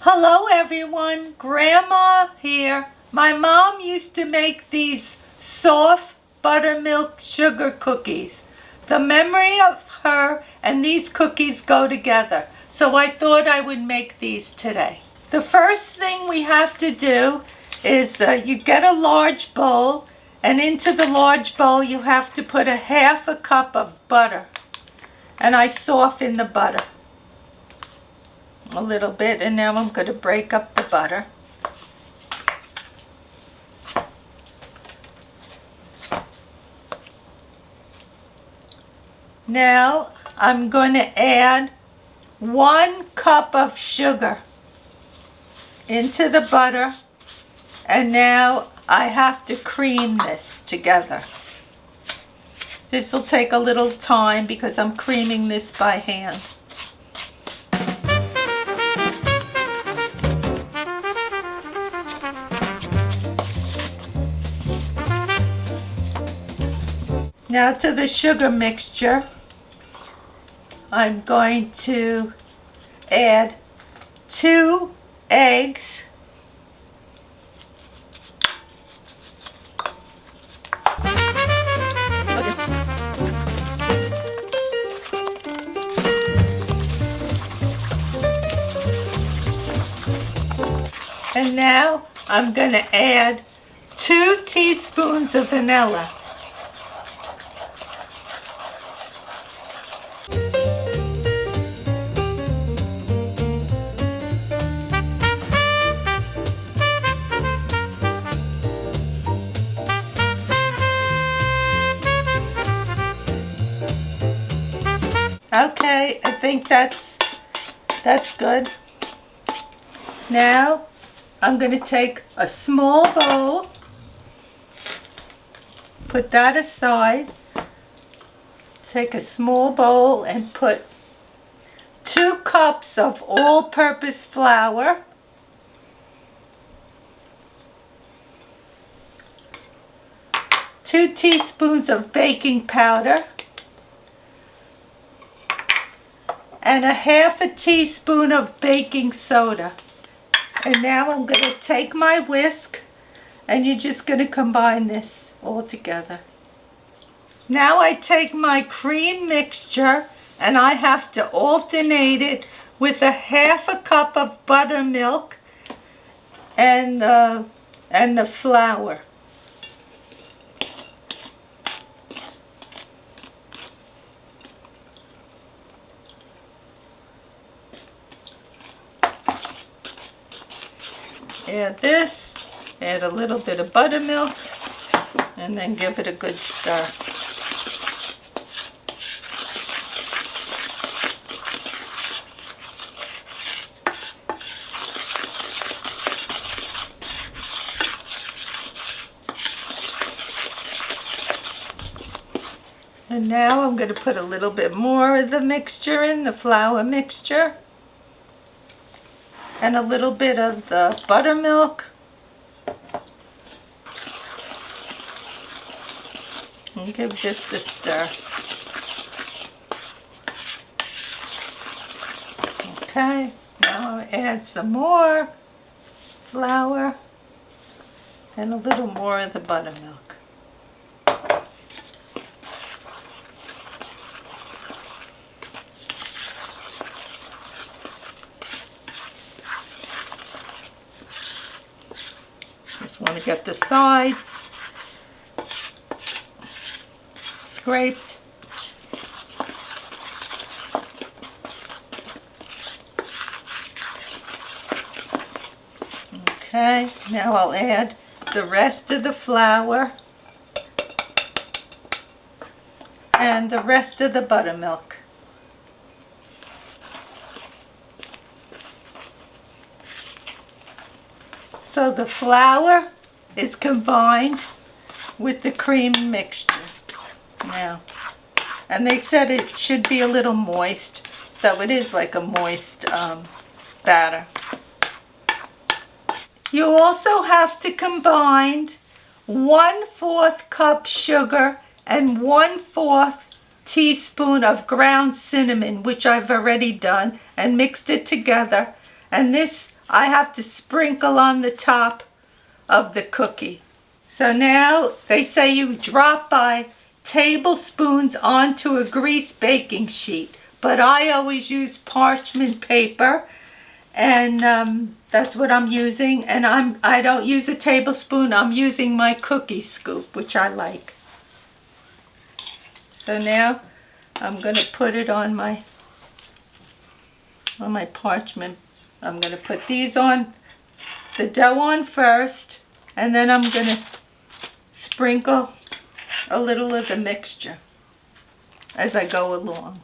Hello everyone, Grandma here. My mom used to make these soft buttermilk sugar cookies. The memory of her and these cookies go together, so I thought I would make these today. The first thing we have to do is you get a large bowl, and into the large bowl you have to put a half a cup of butter, and I soften the butter a little bit, and now I'm going to break up the butter. Now I'm going to add 1 cup of sugar into the butter, and now I have to cream this together. This will take a little time because I'm creaming this by hand. Now to the sugar mixture, I'm going to add 2 eggs, and now I'm going to add 2 teaspoons of vanilla. Okay, I think that's good. Now I'm going to take a small bowl, put that aside, take a small bowl and put 2 cups of all-purpose flour, 2 teaspoons of baking powder, and a half a teaspoon of baking soda. And now I'm going to take my whisk, and you're just going to combine this all together. Now I take my cream mixture and I have to alternate it with a half a cup of buttermilk and the flour. Add this, add a little bit of buttermilk, and then give it a good stir. And now I'm going to put a little bit more of the mixture in, the flour mixture, and a little bit of the buttermilk. And give just a stir. Okay, now I'll add some more flour and a little more of the buttermilk. Just want to get the sides scraped. Okay, now I'll add the rest of the flour and the rest of the buttermilk. So the flour is combined with the cream mixture now. And they said it should be a little moist, so it is like a moist batter. You also have to combine 1/4 cup sugar and 1/4 teaspoon of ground cinnamon, which I've already done, and mixed it together. And this I have to sprinkle on the top of the cookie. So now they say you drop by tablespoons onto a greased baking sheet, but I always use parchment paper, and that's what I'm using. And I don't use a tablespoon. I'm using my cookie scoop, which I like. So now I'm going to put it on my parchment. I'm going to put these on, the dough on first, and then I'm going to sprinkle a little of the mixture as I go along.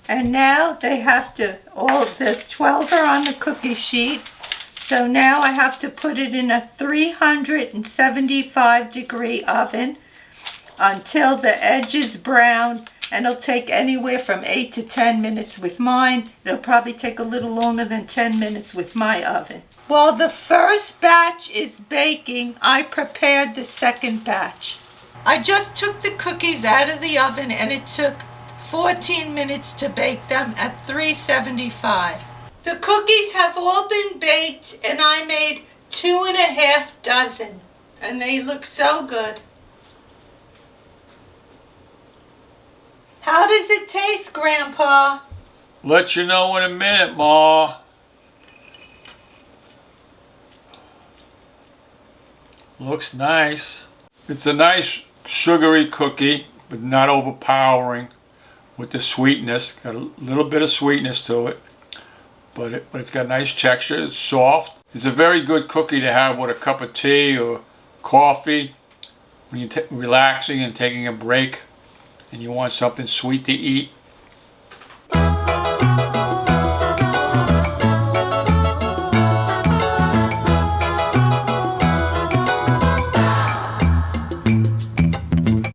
And now they have to, all the 12 are on the cookie sheet. So now I have to put it in a 375-degree oven until the edge is brown. And it'll take anywhere from 8 to 10 minutes with mine. It'll probably take a little longer than 10 minutes with my oven. While the first batch is baking, I prepared the second batch. I just took the cookies out of the oven and it took 14 minutes to bake them at 375. The cookies have all been baked and I made 2.5 dozen. And they look so good. How does it taste, Grandpa? Let you know in a minute, Ma. Looks nice. It's a nice sugary cookie, but not overpowering with the sweetness. Got a little bit of sweetness to it, but it's got a nice texture. It's soft. It's a very good cookie to have with a cup of tea or coffee when you're relaxing and taking a break and you want something sweet to eat.